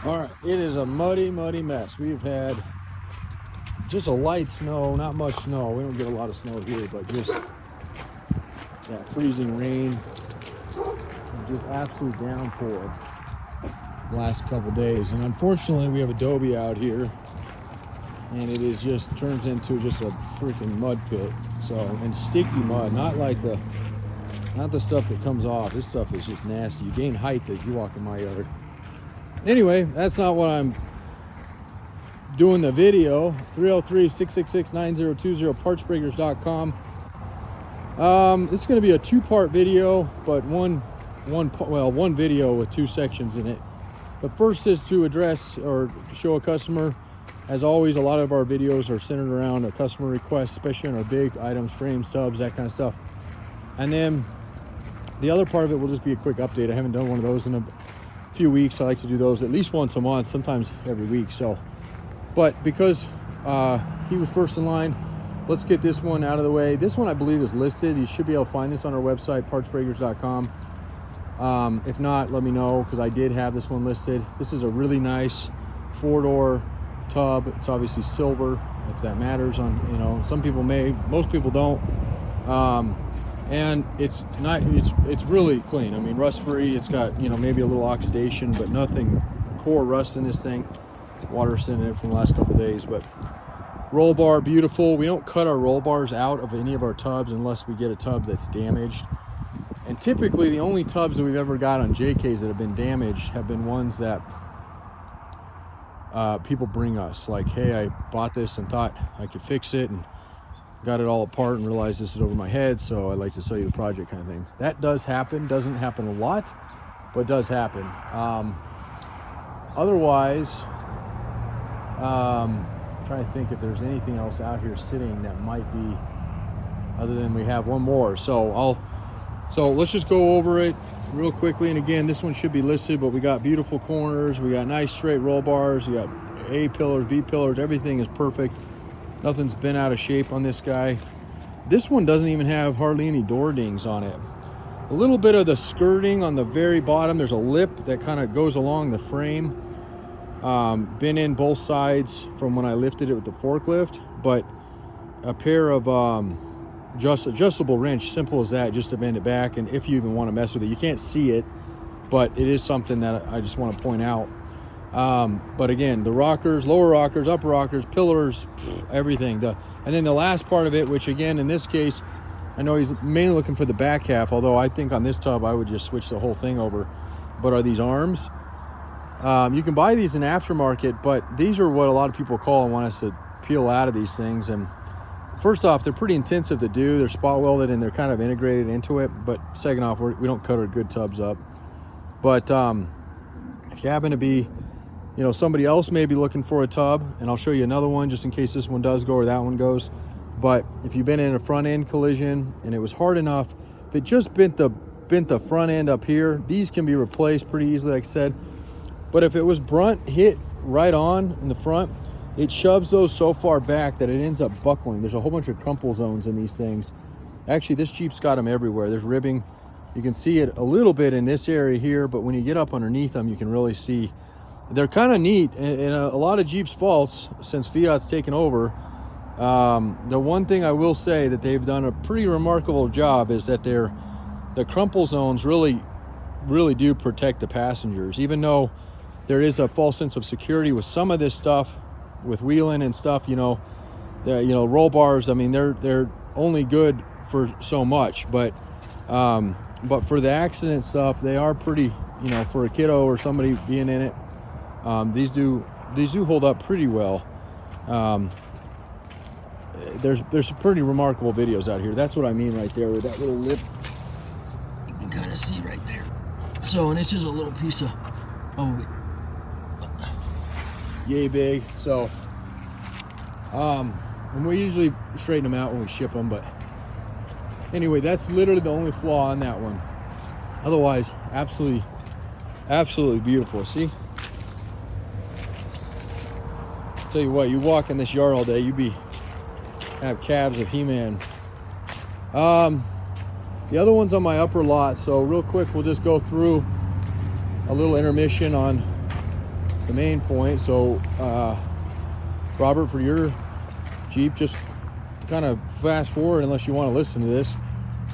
All right, it is a muddy mess. We've had just a light snow, not much snow. We don't get a lot of snow here, but just that freezing rain, and just absolute downpour the last couple days. And unfortunately, we have adobe out here, and it is just turns into just a freaking mud pit. So, and sticky mud, not the stuff that comes off. This stuff is just nasty. You gain height as you walk in my yard. Anyway, that's not what I'm doing the video. 303-666-9020, partsbreakers.com. It's going to be a two-part video, but one video with two sections in it. The first is to address or show a customer. As always, a lot of our videos are centered around a customer request, especially on our big items, frames, tubs, that kind of stuff. And then the other part of it will just be a quick update. I haven't done one of those in a few weeks. I like to do those at least once a month, sometimes every week. So, but because he was first in line, let's get this one out of the way. This one I believe is listed. You should be able to find this on our website, partsbreakers.com. If not, let me know, because I did have this one listed. This is a really nice 4-door tub. It's obviously silver, if that matters. Some people may, most people don't. And it's really clean. I mean, rust free. It's got, maybe a little oxidation, but nothing core rust in this thing. Water's in it from the last couple of days. But roll bar, beautiful. We don't cut our roll bars out of any of our tubs unless we get a tub that's damaged. And typically the only tubs that we've ever got on JKs that have been damaged have been ones that people bring us. Like, hey, I bought this and thought I could fix it and got it all apart and realized this is over my head, so I'd like to sell you the project, kind of thing. That does happen. Doesn't happen a lot, but does happen. Otherwise, trying to think if there's anything else out here sitting that might be, other than we have one more. So let's just go over it real quickly. And again, this one should be listed, but we got beautiful corners. We got nice straight roll bars. We got A pillars, B pillars. Everything is perfect. Nothing's been out of shape on this guy. This one doesn't even have hardly any door dings on it. A little bit of the skirting on the very bottom. There's a lip that kind of goes along the frame. Been in both sides from when I lifted it with the forklift, but a pair of adjustable wrench, simple as that, just to bend it back. And if you even want to mess with it, you can't see it, but it is something that I just want to point out. But again, the rockers, lower rockers, upper rockers, pillars, everything. And then the last part of it, which again, in this case, I know he's mainly looking for the back half, although I think on this tub, I would just switch the whole thing over. But are these arms? You can buy these in aftermarket, but these are what a lot of people call and want us to peel out of these things. And first off, they're pretty intensive to do. They're spot welded and they're kind of integrated into it. But second off, we don't cut our good tubs up. But if you happen to be, somebody else may be looking for a tub, and I'll show you another one just in case this one does go or that one goes. But if you've been in a front end collision and it was hard enough, if it just bent the front end up here, these can be replaced pretty easily, like I said. But if it was brunt hit right on in the front, it shoves those so far back that it ends up buckling. There's a whole bunch of crumple zones in these things. Actually, this Jeep's got them everywhere. There's ribbing. You can see it a little bit in this area here, but when you get up underneath them, you can really see. They're kind of neat, and a lot of Jeep's faults since Fiat's taken over. The one thing I will say that they've done a pretty remarkable job is that the crumple zones really do protect the passengers, even though there is a false sense of security with some of this stuff, with wheeling and stuff. Roll bars. I mean, they're only good for so much, but for the accident stuff, they are pretty. For a kiddo or somebody being in it. These do hold up pretty well. There's some pretty remarkable videos out here. That's what I mean right there with that little lip. You can kind of see right there. So, and it's just a little piece of probably yay big. So, and we usually straighten them out when we ship them. But anyway, that's literally the only flaw on that one. Otherwise, absolutely beautiful. See? Tell you what, you walk in this yard all day, have calves of He-Man. The other one's on my upper lot, so real quick we'll just go through a little intermission on the main point. So Robert, for your Jeep, just kind of fast forward unless you want to listen to this,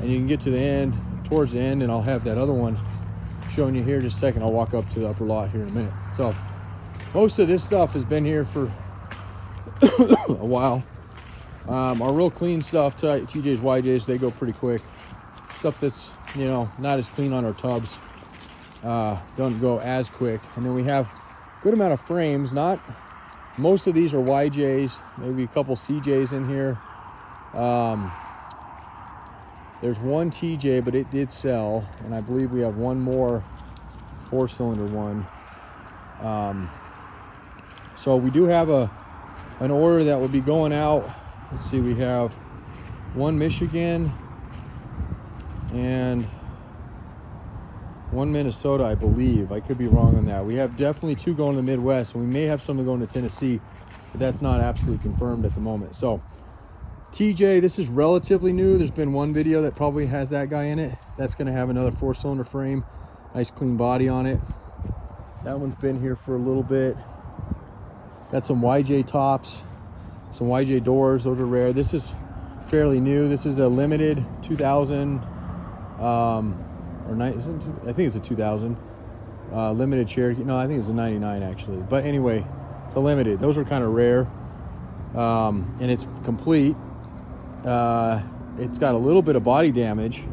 and you can get to the end, towards the end, and I'll have that other one showing you here in just a second. I'll walk up to the upper lot here in a minute. So most of this stuff has been here for a while. Our real clean stuff, TJ's, YJ's, they go pretty quick. Stuff that's, you know, not as clean on our tubs don't go as quick. And then we have a good amount of frames. Not most of these are YJ's, maybe a couple CJ's in here. There's one TJ, but it did sell, and I believe we have one more 4-cylinder one. So we do have an order that will be going out. Let's see, we have one Michigan and one Minnesota, I believe. I could be wrong on that. We have definitely 2 going to the Midwest, and we may have something going to Tennessee, but that's not absolutely confirmed at the moment. So TJ, this is relatively new. There's been one video that probably has that guy in it. That's going to have another 4-cylinder frame, nice clean body on it. That one's been here for a little bit. Got some YJ tops, some YJ doors. Those are rare. This is fairly new. This is a limited 2000 I think it's a 2000 limited Cherokee. No, I think it's a 99 actually. But anyway, it's a limited. Those are kind of rare, and it's complete. It's got a little bit of body damage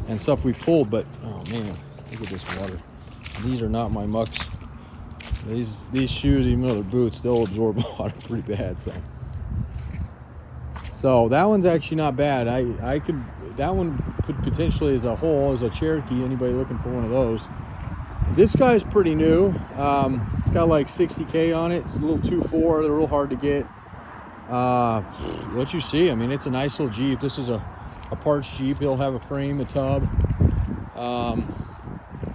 and stuff we pulled, but oh man, look at this water. These are not my mucks. These shoes, even though they're boots, they'll absorb water pretty bad. So that one's actually not bad. That one could potentially, as a whole, as a Cherokee, anybody looking for one of those. This guy's pretty new. It's got like 60K on it. It's a little 2.4. They're real hard to get. What you see, I mean, it's a nice little Jeep. This is a parts Jeep. He'll have a frame, a tub.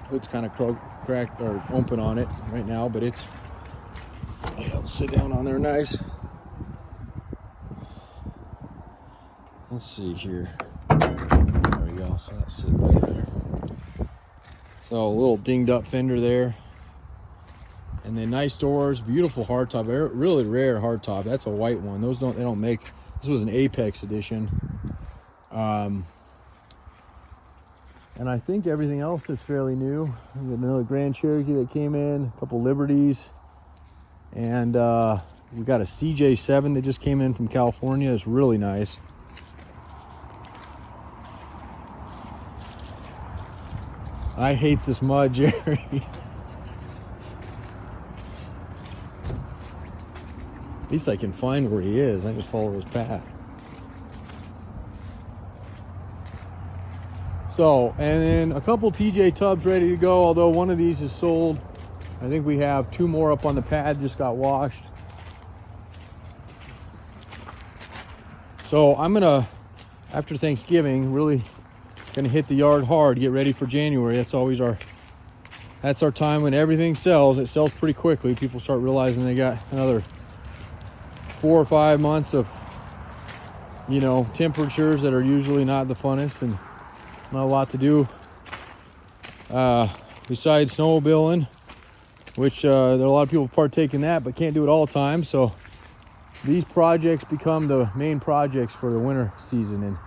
Hood's kind of cracked or open on it right now, but it's, I'll sit down on there nice. Let's see here. There we go. So that's sitting right there. So a little dinged up fender there. And then nice doors, beautiful hardtop, really rare hardtop. That's a white one. Those they don't make. This was an Apex edition. And I think everything else is fairly new. We got another Grand Cherokee that came in, a couple Liberties, and we got a CJ7 that just came in from California. It's really nice. I hate this mud, Jerry. At least I can find where he is. I just follow his path. So, and then a couple TJ tubs ready to go, although one of these is sold. I think we have 2 more up on the pad, just got washed. So I'm gonna, after Thanksgiving, really gonna hit the yard hard, get ready for January. That's always that's our time when everything sells. It sells pretty quickly. People start realizing they got another 4 or 5 months of, you know, temperatures that are usually not the funnest and not a lot to do besides snowmobiling, which there are a lot of people partake in that, but can't do it all the time. So these projects become the main projects for the winter season, and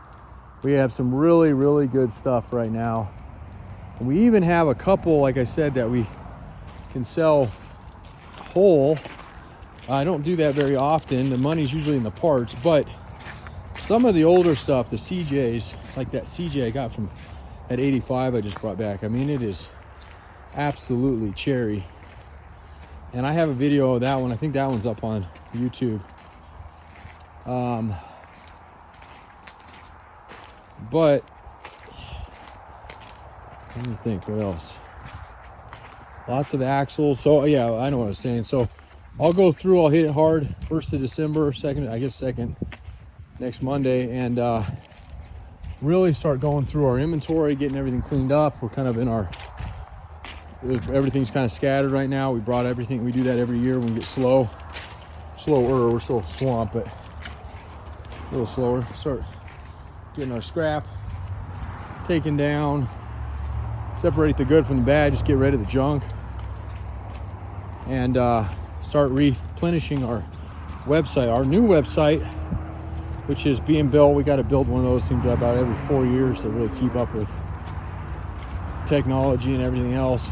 we have some really, really good stuff right now. And we even have a couple, like I said, that we can sell whole. I don't do that very often. The money's usually in the parts, but some of the older stuff, the CJs, like that CJ I got from at 85 I just brought back. I mean, it is absolutely cherry. And I have a video of that one. I think that one's up on YouTube. But let me think, what else? Lots of axles. So yeah, I know what I was saying. So I'll go through, I'll hit it hard 1st of December, 2nd, next Monday, and really start going through our inventory, getting everything cleaned up. We're kind of in everything's kind of scattered right now. We brought everything, we do that every year when we get slower. We're still swamped, but a little slower. Start getting our scrap taken down, separate the good from the bad, just get rid of the junk. and start replenishing our website, our new website, which is being built. We got to build one of those, seems about every 4 years to really keep up with technology and everything else.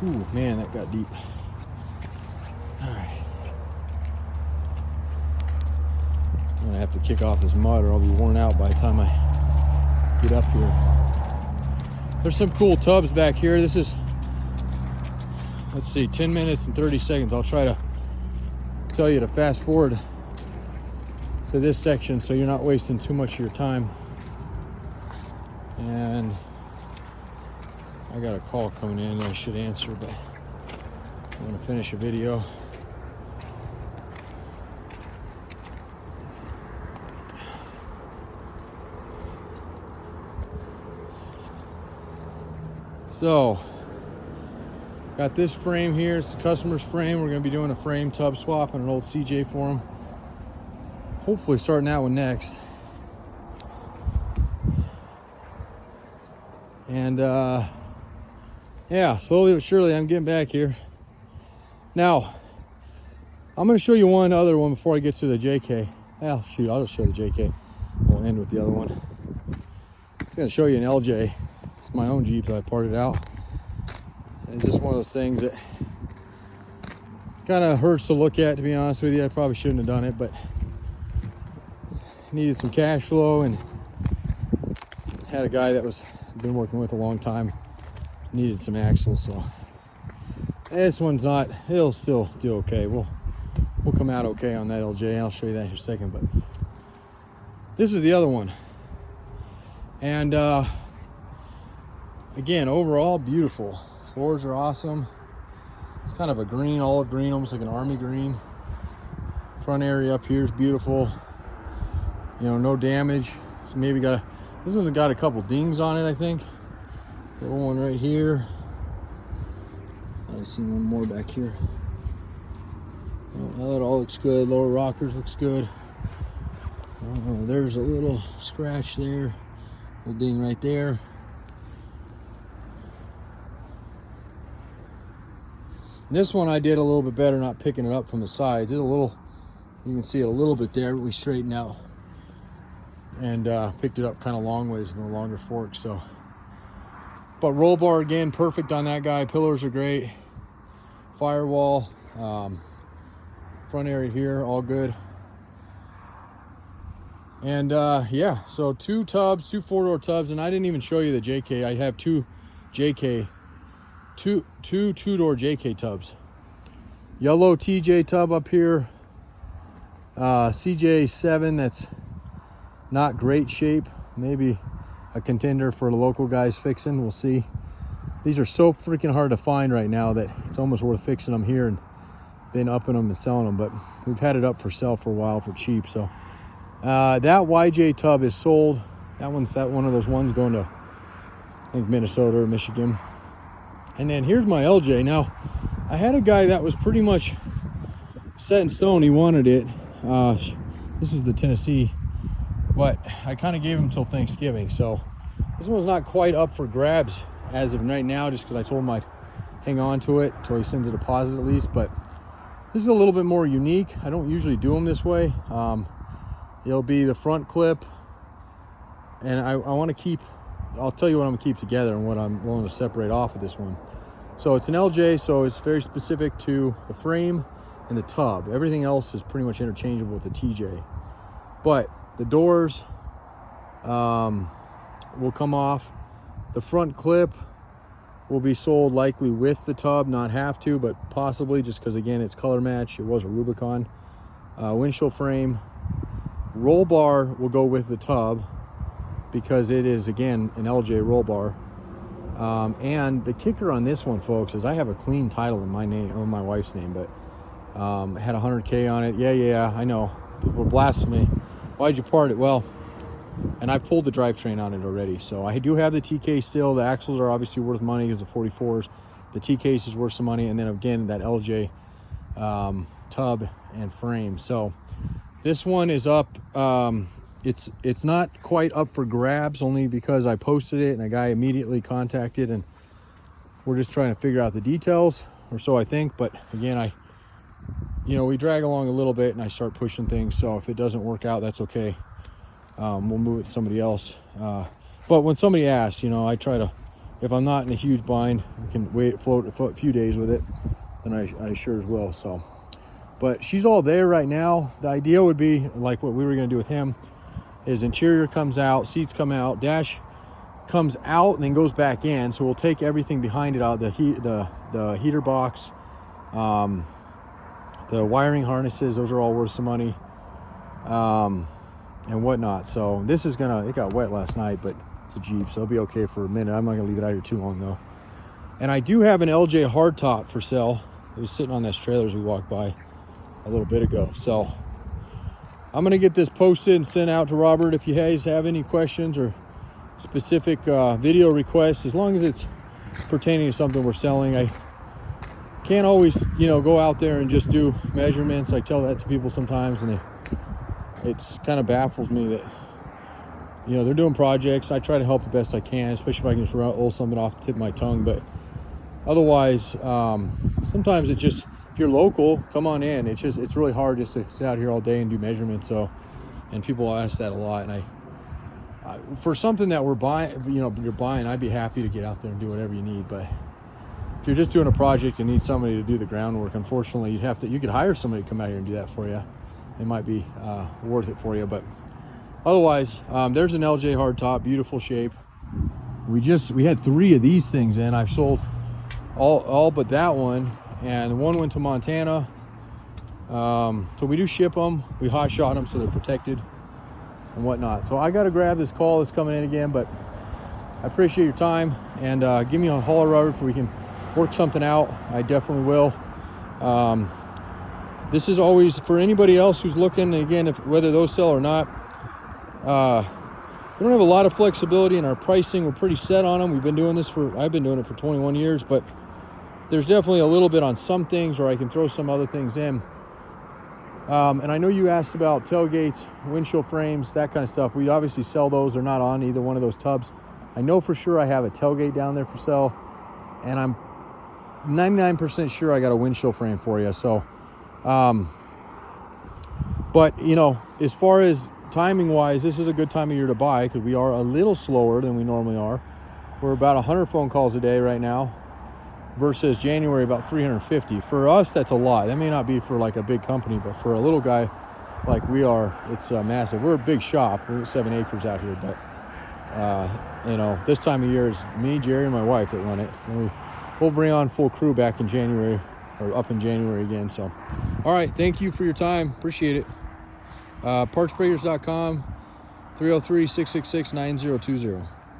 Ooh, man, that got deep. All right. I'm gonna have to kick off this mud or I'll be worn out by the time I get up here. There's some cool tubs back here. This is, let's see, 10 minutes and 30 seconds. I'll try to tell you to fast forward to this section so you're not wasting too much of your time. And I got a call coming in that I should answer, but I'm gonna finish a video. So, got this frame here. It's the customer's frame. We're gonna be doing a frame tub swap on an old CJ for him. Hopefully starting that one next. And yeah, slowly but surely I'm getting back here. Now, I'm gonna show you one other one before I get to the JK. Well, shoot, I'll just show the JK. We'll end with the other one. I'm gonna show you an LJ. It's my own Jeep that I parted out. It's just one of those things that kind of hurts to look at, to be honest with you. I probably shouldn't have done it, but needed some cash flow and had a guy that was been working with a long time, needed some axles. So this one's not, it'll still do okay. We'll come out okay on that LJ. I'll show you that in a second, but this is the other one. And again, overall beautiful. Floors are awesome. It's kind of a green, olive green, almost like an army green. Front area up here is beautiful. You know, no damage. So maybe got this one's got a couple dings on it, I think. Little one right here. I've seen one more back here. Oh, that all looks good. Lower rockers looks good. There's a little scratch there. Little ding right there. This one I did a little bit better, not picking it up from the sides. It's a little, you can see it a little bit there, but we straightened out and picked it up kind of long ways, no longer fork. So, but roll bar again, perfect on that guy. Pillars are great. Firewall, front area here, all good. And yeah, so two tubs, two 4-door tubs, and I didn't even show you the JK. I have two JK. Two 2-door JK tubs. Yellow TJ tub up here. CJ7 that's not great shape. Maybe a contender for the local guys fixing. We'll see. These are so freaking hard to find right now that it's almost worth fixing them here and then upping them and selling them. But we've had it up for sale for a while for cheap. So that YJ tub is sold. That one's one of those ones going to, I think, Minnesota or Michigan. And then here's my LJ. Now, I had a guy that was pretty much set in stone. He wanted it. This is the Tennessee, but I kind of gave him till Thanksgiving. So this one's not quite up for grabs as of right now, just because I told him I'd hang on to it until he sends a deposit at least. But this is a little bit more unique. I don't usually do them this way. It'll be the front clip, and I want to keep, I'll tell you what I'm gonna keep together and what I'm willing to separate off of this one. So it's an LJ, so it's very specific to the frame and the tub. Everything else is pretty much interchangeable with the TJ. But the doors will come off. The front clip will be sold likely with the tub, not have to, but possibly, just because again it's color match. It was a Rubicon. Windshield frame. Roll bar will go with the tub, because it is, again, an LJ roll bar. And the kicker on this one, folks, is I have a clean title in my name, or my wife's name, but it had 100K on it. Yeah, I know. People were blasting me. Why'd you part it? Well, and I pulled the drivetrain on it already. So I do have the TK still. The axles are obviously worth money because the 44s. The TKs is worth some money. And then again, that LJ tub and frame. So this one is up. It's not quite up for grabs, only because I posted it and a guy immediately contacted, and we're just trying to figure out the details. or so, I think. But again, we drag along a little bit and I start pushing things. So if it doesn't work out, that's okay. We'll move it to somebody else. But when somebody asks, I try to, if I'm not in a huge bind, we can float a few days with it, then I sure as will. So, but she's all there right now. The idea would be like what we were going to do with him is interior comes out, seats come out, dash comes out and then goes back in. So we'll take everything behind it out, the heater box, the wiring harnesses, those are all worth some money, and whatnot. So this is it got wet last night, but it's a Jeep, so it'll be okay for a minute. I'm not gonna leave it out here too long though. And I do have an LJ hardtop for sale. It was sitting on this trailer as we walked by a little bit ago. So I'm gonna get this posted and sent out to Robert. If you guys have any questions or specific video requests, as long as it's pertaining to something we're selling, I can't always, go out there and just do measurements. I tell that to people sometimes, and it's kind of baffles me that, they're doing projects. I try to help the best I can, especially if I can just roll something off the tip of my tongue. But otherwise, sometimes it just, if you're local, come on in. It's really hard just to sit out here all day and do measurements. So, and people ask that a lot. And for something that we're buying, you're buying, I'd be happy to get out there and do whatever you need. But if you're just doing a project and need somebody to do the groundwork, unfortunately, you could hire somebody to come out here and do that for you. It might be worth it for you. But otherwise, there's an LJ hardtop, beautiful shape. We had 3 of these things in. I've sold all but that one, and one went to Montana. So we do ship them. We hot shot them so they're protected and whatnot. So I got to grab this call that's coming in again, but I appreciate your time, and give me a holler, Robert, if we can work something out. I definitely will. This is always for anybody else who's looking, again, whether those sell or not. We don't have a lot of flexibility in our pricing. We're pretty set on them. I've been doing it for 21 years, but there's definitely a little bit on some things, or I can throw some other things in. And I know you asked about tailgates, windshield frames, that kind of stuff. We obviously sell those. They're not on either one of those tubs. I know for sure I have a tailgate down there for sale, and I'm 99% sure I got a windshield frame for you. So, but as far as timing wise, this is a good time of year to buy, because we are a little slower than we normally are. We're about 100 phone calls a day right now, versus January about 350. For us, that's a lot. That may not be for like a big company, but for a little guy like we are, it's massive. We're a big shop. We're 7 acres out here, but this time of year is me, Jerry, and my wife that run it, and we'll bring on full crew back in January, or up in January again. So, all right, thank you for your time. Appreciate it. Partsprayer.com, 303-666-9020.